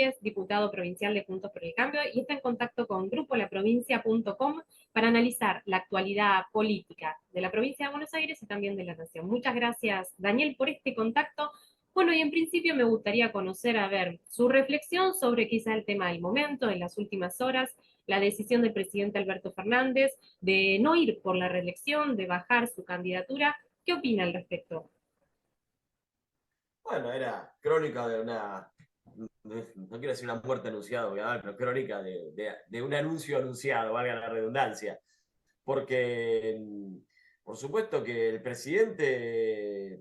Rodríguez, diputado provincial de Juntos por el Cambio, y está en contacto con grupolaprovincia.com para analizar la actualidad política de la provincia de Buenos Aires y también de la nación. Muchas gracias, Daniel, por este contacto. Bueno, y en principio me gustaría conocer, a ver, su reflexión sobre quizá el tema del momento, en las últimas horas, la decisión del presidente Alberto Fernández de no ir por la reelección, de bajar su candidatura. ¿Qué opina al respecto? Bueno, era crónica de una, no quiero decir una muerte anunciada, pero crónica de un anuncio anunciado, valga la redundancia. Porque, por supuesto que el presidente,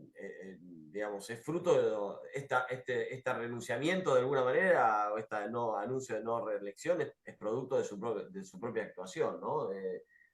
digamos, es fruto de este renunciamiento de alguna manera, o este no, anuncio de no reelección, es producto de su propia actuación, ¿no?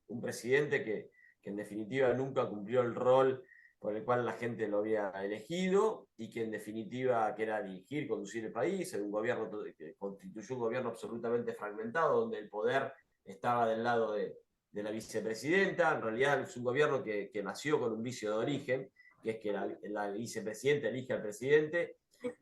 Un presidente que en definitiva nunca cumplió el rol por el cual la gente lo había elegido y que en definitiva que era dirigir, conducir el país, en un gobierno que constituyó un gobierno absolutamente fragmentado, donde el poder estaba del lado de la vicepresidenta. En realidad es un gobierno que nació con un vicio de origen, que es que la vicepresidenta elige al presidente,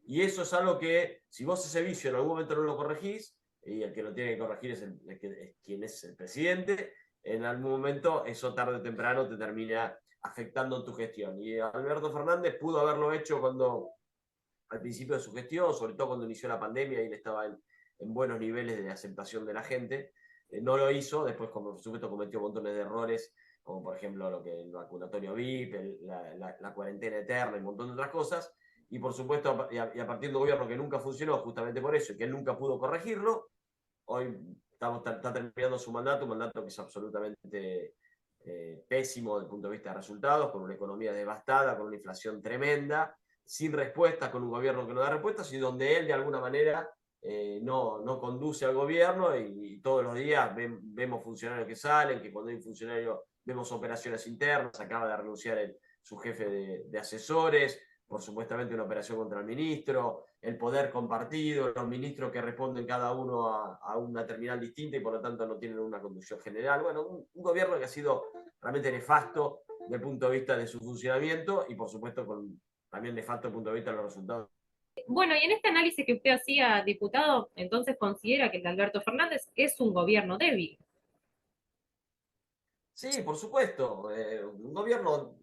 y eso es algo que, si vos ese vicio en algún momento no lo corregís, y el que lo tiene que corregir es quien es el presidente, en algún momento eso tarde o temprano te termina afectando en tu gestión. Y Alberto Fernández pudo haberlo hecho al principio de su gestión, sobre todo cuando inició la pandemia y él estaba en buenos niveles de aceptación de la gente. No lo hizo, después como por supuesto cometió montones de errores, como por ejemplo el vacunatorio VIP, la cuarentena eterna y un montón de otras cosas, y por supuesto, y a partir de un gobierno que nunca funcionó justamente por eso, y que él nunca pudo corregirlo, hoy está terminando su mandato, un mandato que es absolutamente pésimo desde el punto de vista de resultados, con una economía devastada, con una inflación tremenda, sin respuestas, con un gobierno que no da respuestas y donde él de alguna manera no conduce al gobierno y todos los días vemos funcionarios que salen, que cuando hay un funcionario vemos operaciones internas, acaba de renunciar su jefe de asesores, por supuestamente una operación contra el ministro, el poder compartido, los ministros que responden cada uno a una terminal distinta y por lo tanto no tienen una conducción general. Bueno, un gobierno que ha sido realmente nefasto desde el punto de vista de su funcionamiento y por supuesto también nefasto desde el punto de vista de los resultados. Bueno, y en este análisis que usted hacía, diputado, entonces considera que el de Alberto Fernández es un gobierno débil. Sí, por supuesto. Un gobierno,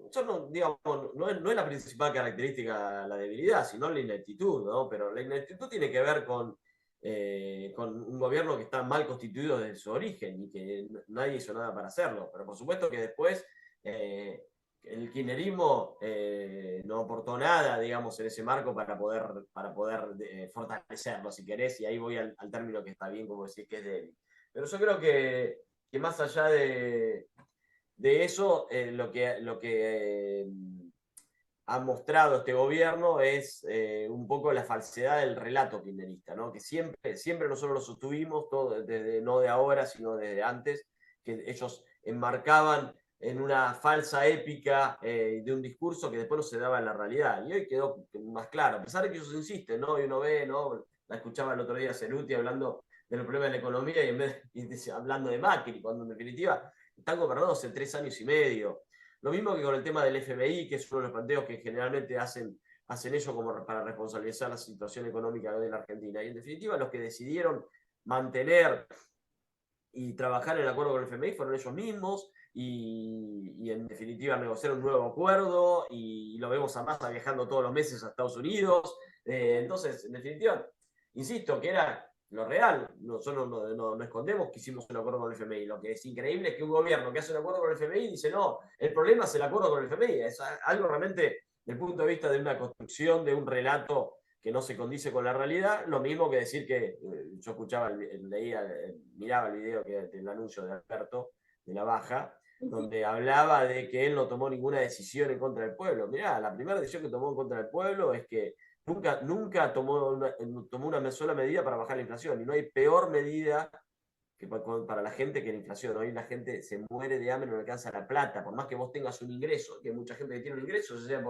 yo no, digamos, no es la principal característica la debilidad, sino la ineptitud, ¿no? Pero la ineptitud tiene que ver con un gobierno que está mal constituido desde su origen y que nadie hizo nada para hacerlo. Pero por supuesto que después el kirchnerismo no aportó nada, digamos, en ese marco para poder fortalecerlo, si querés, y ahí voy al término que está bien, como decís, que es débil. Pero yo creo que más allá de eso, lo que ha mostrado este gobierno es un poco la falsedad del relato kirchnerista, ¿no? Que siempre nosotros lo sostuvimos, todo, desde, no de ahora, sino desde antes, que ellos enmarcaban en una falsa épica de un discurso que después no se daba en la realidad. Y hoy quedó más claro, a pesar de que ellos insisten, ¿no? Y uno ve, ¿no? La escuchaba el otro día Ceruti hablando de los problemas de la economía y en vez hablando de Macri, cuando en definitiva están gobernados hace 3 años y medio. Lo mismo que con el tema del FMI, que es uno de los planteos que generalmente hacen ellos como para responsabilizar la situación económica de la Argentina. Y en definitiva, los que decidieron mantener y trabajar en el acuerdo con el FMI fueron ellos mismos y en definitiva negociar un nuevo acuerdo y lo vemos a Massa viajando todos los meses a Estados Unidos. Entonces, en definitiva, insisto, que era lo real. Nosotros no escondemos que hicimos un acuerdo con el FMI. Lo que es increíble es que un gobierno que hace un acuerdo con el FMI dice, no, el problema es el acuerdo con el FMI. Es algo realmente, desde el punto de vista de una construcción, de un relato que no se condice con la realidad, lo mismo que decir que yo escuchaba, miraba el video del anuncio de Alberto, de la baja, donde hablaba de que él no tomó ninguna decisión en contra del pueblo. Mirá, la primera decisión que tomó en contra del pueblo es que nunca tomó una sola medida para bajar la inflación, y no hay peor medida para la gente que la inflación. Hoy la gente se muere de hambre, no le alcanza la plata, por más que vos tengas un ingreso, que hay mucha gente que tiene un ingreso, sea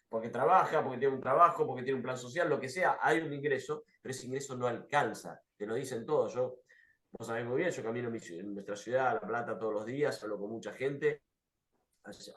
porque trabaja, porque tiene un trabajo, porque tiene un plan social, lo que sea, hay un ingreso, pero ese ingreso no alcanza, te lo dicen todos. Vos sabés muy bien, yo camino en nuestra ciudad, La Plata, todos los días, hablo con mucha gente.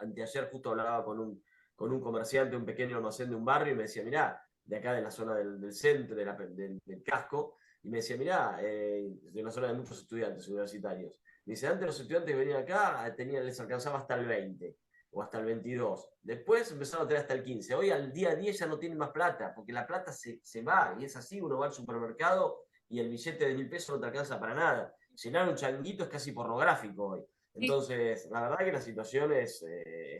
Anteayer justo hablaba con un comerciante, un pequeño almacén de un barrio, y me decía, mirá, de acá de la zona del centro, del casco, y me decía, mirá, de una zona de muchos estudiantes universitarios. Me dice, antes los estudiantes que venían acá les alcanzaba hasta el 20 o hasta el 22. Después empezaron a tener hasta el 15. Hoy al día 10 ya no tienen más plata, porque la plata se va, y es así, uno va al supermercado y el billete de 1000 pesos no te alcanza para nada. Llenar un changuito es casi pornográfico hoy. Sí. Entonces, la verdad que la situación es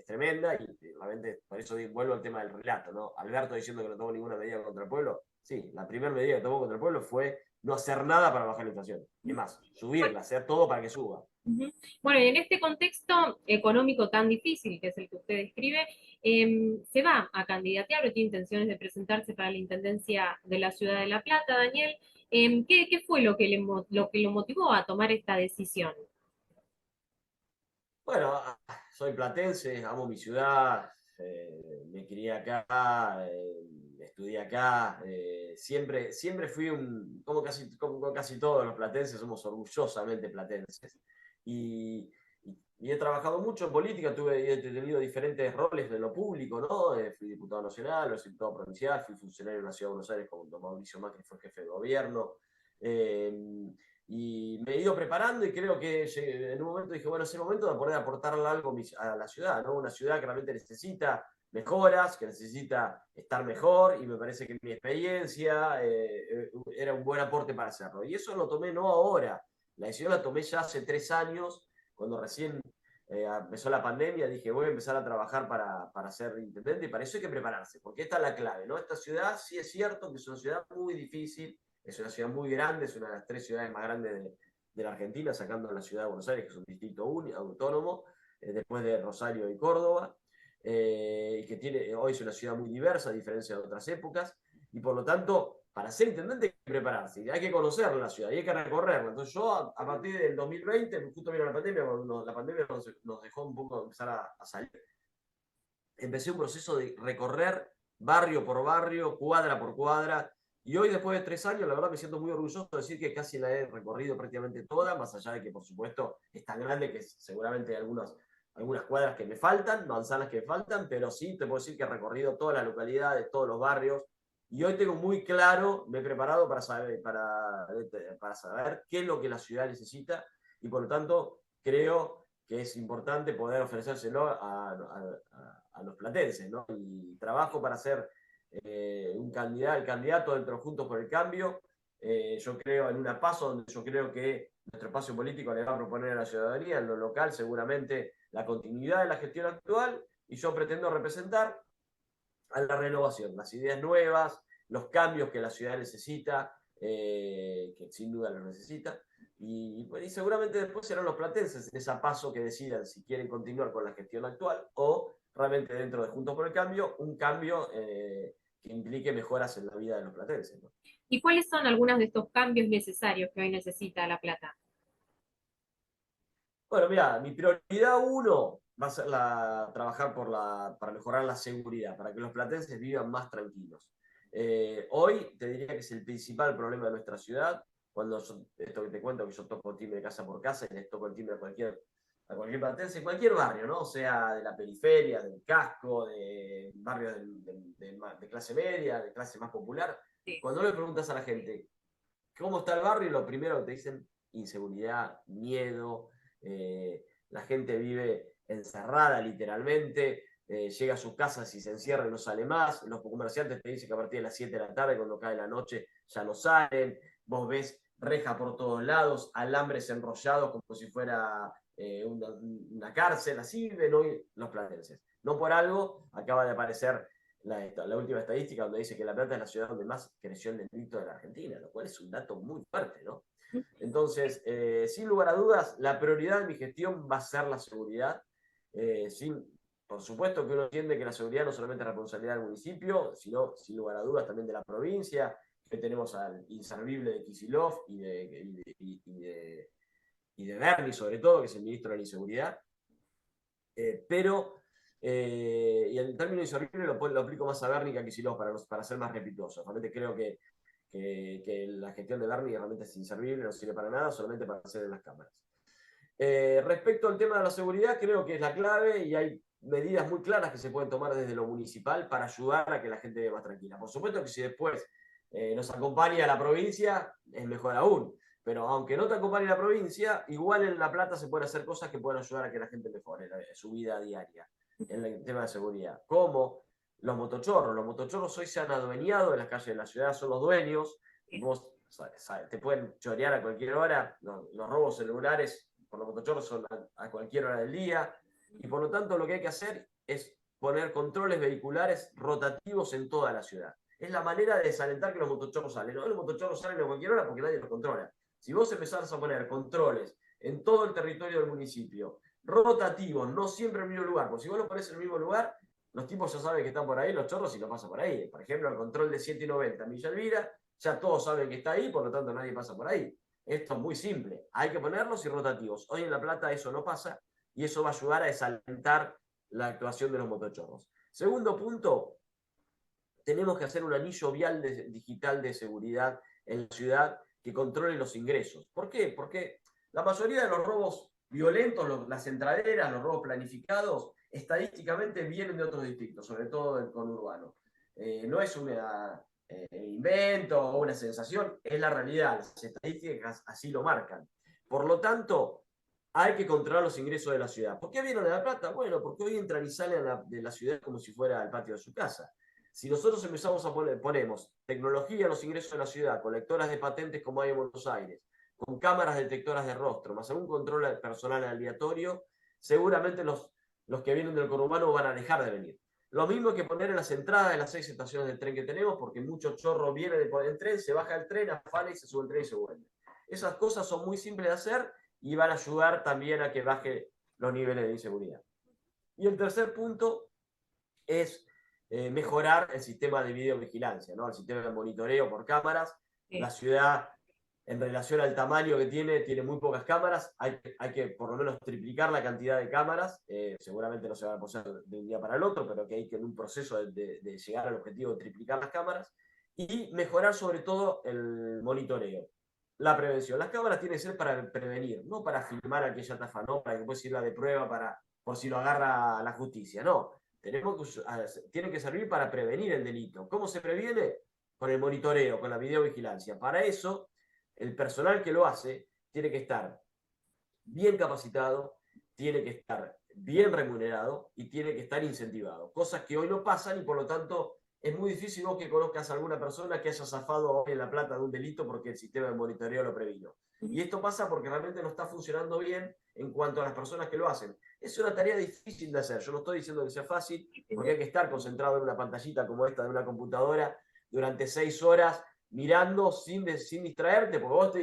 tremenda y realmente por eso vuelvo al tema del relato, ¿no? Alberto diciendo que no tomó ninguna medida contra el pueblo. Sí, la primera medida que tomó contra el pueblo fue no hacer nada para bajar la inflación. Es más, subirla, hacer todo para que suba. Bueno, y en este contexto económico tan difícil, que es el que usted describe, se va a candidatear o tiene intenciones de presentarse para la Intendencia de la Ciudad de La Plata, Daniel. ¿Qué fue lo que lo motivó a tomar esta decisión? Bueno, soy platense, amo mi ciudad, me crié acá, estudié acá, siempre fui como casi todos los platenses, somos orgullosamente platenses. Y, y he trabajado mucho en política, he tenido diferentes roles en lo público, ¿no? Fui diputado nacional, fui diputado provincial, fui funcionario en la Ciudad de Buenos Aires cuando Mauricio Macri fue jefe de gobierno. Eh, y me he ido preparando y creo que en un momento dije, bueno, es el momento de poder aportarle algo a la ciudad, ¿no? Una ciudad que realmente necesita mejoras, que necesita estar mejor y me parece que mi experiencia era un buen aporte para hacerlo. Y eso lo tomé no ahora, la decisión la tomé ya hace 3 años, cuando recién empezó la pandemia, dije voy a empezar a trabajar para ser intendente y para eso hay que prepararse, porque esta es la clave, ¿no? Esta ciudad sí es cierto que es una ciudad muy difícil, es una ciudad muy grande, es una de las 3 ciudades más grandes de la Argentina, sacando a la ciudad de Buenos Aires, que es un distrito autónomo, después de Rosario y Córdoba, y que hoy es una ciudad muy diversa, a diferencia de otras épocas, y por lo tanto, para ser intendente hay que prepararse, hay que conocer la ciudad y hay que recorrerla. Entonces yo a partir del 2020, justo vino la pandemia, cuando la pandemia nos dejó un poco empezar a salir, empecé un proceso de recorrer barrio por barrio, cuadra por cuadra, y hoy después de 3 años, la verdad me siento muy orgulloso de decir que casi la he recorrido prácticamente toda, más allá de que por supuesto es tan grande que seguramente hay algunas cuadras que me faltan, manzanas que me faltan, pero sí te puedo decir que he recorrido todas las localidades, todos los barrios, y hoy tengo muy claro, me he preparado para saber qué es lo que la ciudad necesita, y por lo tanto creo que es importante poder ofrecérselo a los platenses, ¿no? Y trabajo para ser el candidato dentro de Juntos por el Cambio. Yo creo en una PASO donde yo creo que nuestro espacio político le va a proponer a la ciudadanía, en lo local seguramente la continuidad de la gestión actual, y yo pretendo representar a la renovación, las ideas nuevas, los cambios que la ciudad necesita, que sin duda lo necesita, y seguramente después serán los platenses en esa paso que decidan si quieren continuar con la gestión actual o realmente dentro de Juntos por el Cambio, un cambio que implique mejoras en la vida de los platenses, ¿no? ¿Y cuáles son algunos de estos cambios necesarios que hoy necesita La Plata? Bueno, mira, mi prioridad uno va a ser trabajar para mejorar la seguridad, para que los platenses vivan más tranquilos. Hoy te diría que es el principal problema de nuestra ciudad. Esto que te cuento, que yo toco timbre casa por casa y les toco el timbre a cualquier platense, en cualquier barrio, ¿no? O sea, de la periferia, del casco, de barrios de clase media, de clase más popular. Sí. Cuando le preguntas a la gente cómo está el barrio, lo primero que te dicen, inseguridad, miedo, la gente vive encerrada literalmente, llega a sus casas y se encierra y no sale más, los comerciantes te dicen que a partir de las 7 de la tarde, cuando cae la noche, ya no salen, vos ves reja por todos lados, alambres enrollados como si fuera una cárcel, así ven hoy los platenses. No por algo acaba de aparecer la última estadística donde dice que La Plata es la ciudad donde más creció el delito de la Argentina, lo cual es un dato muy fuerte, ¿no? Entonces, sin lugar a dudas, la prioridad de mi gestión va a ser la seguridad. Por supuesto que uno entiende que la seguridad no solamente es responsabilidad del municipio, sino, sin lugar a dudas, también de la provincia. Que tenemos al inservible de Kicillof y de Berni, sobre todo, que es el ministro de la Inseguridad. Y el término inservible lo aplico más a Berni que a Kicillof para ser más respetuoso. Realmente creo que la gestión de Berni realmente es inservible, no sirve para nada, solamente para hacer en las cámaras. Respecto al tema de la seguridad, creo que es la clave y hay medidas muy claras que se pueden tomar desde lo municipal para ayudar a que la gente viva más tranquila. Por supuesto que si después nos acompaña la provincia, es mejor aún. Pero aunque no te acompañe la provincia, igual en La Plata se pueden hacer cosas que pueden ayudar a que la gente mejore su vida diaria en el tema de seguridad. Como los motochorros. Los motochorros hoy se han adueñado de las calles de la ciudad, son los dueños. Vos te pueden chorear a cualquier hora. Los robos celulares por los motochorros son a cualquier hora del día. Y por lo tanto lo que hay que hacer es poner controles vehiculares rotativos en toda la ciudad. Es la manera de desalentar que los motochorros salen. No, los motochorros salen a cualquier hora porque nadie los controla. Si vos empezás a poner controles en todo el territorio del municipio, rotativos, no siempre en el mismo lugar, porque si vos lo pones en el mismo lugar, los tipos ya saben que están por ahí, los chorros, y lo pasan por ahí. Por ejemplo, el control de 790 Villa Elvira, ya todos saben que está ahí, por lo tanto nadie pasa por ahí. Esto es muy simple, hay que ponerlos y rotativos. Hoy en La Plata eso no pasa, y eso va a ayudar a desalentar la actuación de los motochorros. Segundo punto, tenemos que hacer un anillo vial digital de seguridad en la ciudad que controle los ingresos. ¿Por qué? Porque la mayoría de los robos violentos, las entraderas, los robos planificados, estadísticamente vienen de otros distritos, sobre todo del conurbano. No es un invento o una sensación, es la realidad. Las estadísticas así lo marcan. Por lo tanto, hay que controlar los ingresos de la ciudad. ¿Por qué vienen de La Plata? Bueno, porque hoy entran y salen de la ciudad como si fuera el patio de su casa. Si nosotros empezamos a ponemos tecnología en los ingresos de la ciudad, con lectoras de patentes como hay en Buenos Aires, con cámaras detectoras de rostro, más algún control personal aleatorio, seguramente los que vienen del conurbano van a dejar de venir. Lo mismo hay que poner en las entradas de las 6 estaciones del tren que tenemos, porque mucho chorro viene del tren, se baja el tren, afana y se sube el tren y se vuelve. Esas cosas son muy simples de hacer y van a ayudar también a que baje los niveles de inseguridad. Y el tercer punto es mejorar el sistema de videovigilancia, ¿no? El sistema de monitoreo por cámaras. Sí. La ciudad, en relación al tamaño que tiene muy pocas cámaras. Hay que por lo menos triplicar la cantidad de cámaras. Seguramente no se va a poner de un día para el otro, pero que hay que en un proceso de llegar al objetivo de triplicar las cámaras. Y mejorar sobre todo el monitoreo. La prevención. Las cámaras tienen que ser para prevenir, no para filmar aquella estafa, no para que después sirva de prueba por si lo agarra la justicia, no. Tiene que servir para prevenir el delito. ¿Cómo se previene? Con el monitoreo, con la videovigilancia. Para eso, el personal que lo hace tiene que estar bien capacitado, tiene que estar bien remunerado y tiene que estar incentivado. Cosas que hoy no pasan y por lo tanto es muy difícil vos que conozcas a alguna persona que haya zafado en La Plata de un delito porque el sistema de monitoreo lo previno. Y esto pasa porque realmente no está funcionando bien en cuanto a las personas que lo hacen. Es una tarea difícil de hacer. Yo no estoy diciendo que sea fácil, porque hay que estar concentrado en una pantallita como esta de una computadora durante 6 horas mirando sin distraerte, porque vos te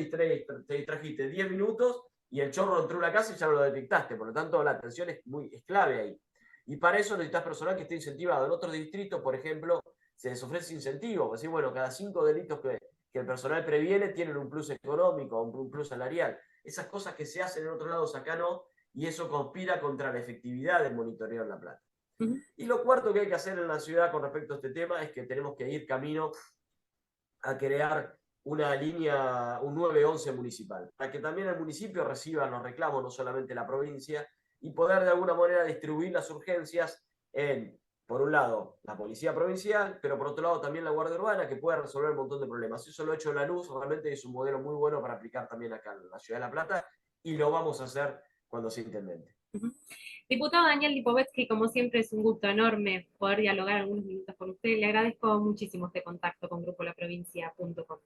distrajiste 10 minutos y el chorro entró a la casa y ya no lo detectaste. Por lo tanto, la atención es clave ahí. Y para eso necesitas personal que esté incentivado. En otros distritos, por ejemplo, se les ofrece incentivo. Así, bueno, cada 5 delitos que el personal previene tienen un plus económico, un plus salarial. Esas cosas que se hacen en otros lados acá no, y eso conspira contra la efectividad del monitoreo en La Plata. Y lo cuarto que hay que hacer en la ciudad con respecto a este tema es que tenemos que ir camino a crear una línea, un 911 municipal, para que también el municipio reciba los reclamos, no solamente la provincia, y poder de alguna manera distribuir las urgencias en, por un lado, la policía provincial, pero por otro lado también la Guardia Urbana, que puede resolver un montón de problemas. Eso lo ha hecho Lanús, realmente es un modelo muy bueno para aplicar también acá en la Ciudad de La Plata, y lo vamos a hacer cuando sea intendente. Diputado Daniel Lipovetsky, como siempre es un gusto enorme poder dialogar algunos minutos con usted. Le agradezco muchísimo este contacto con grupolaprovincia.com.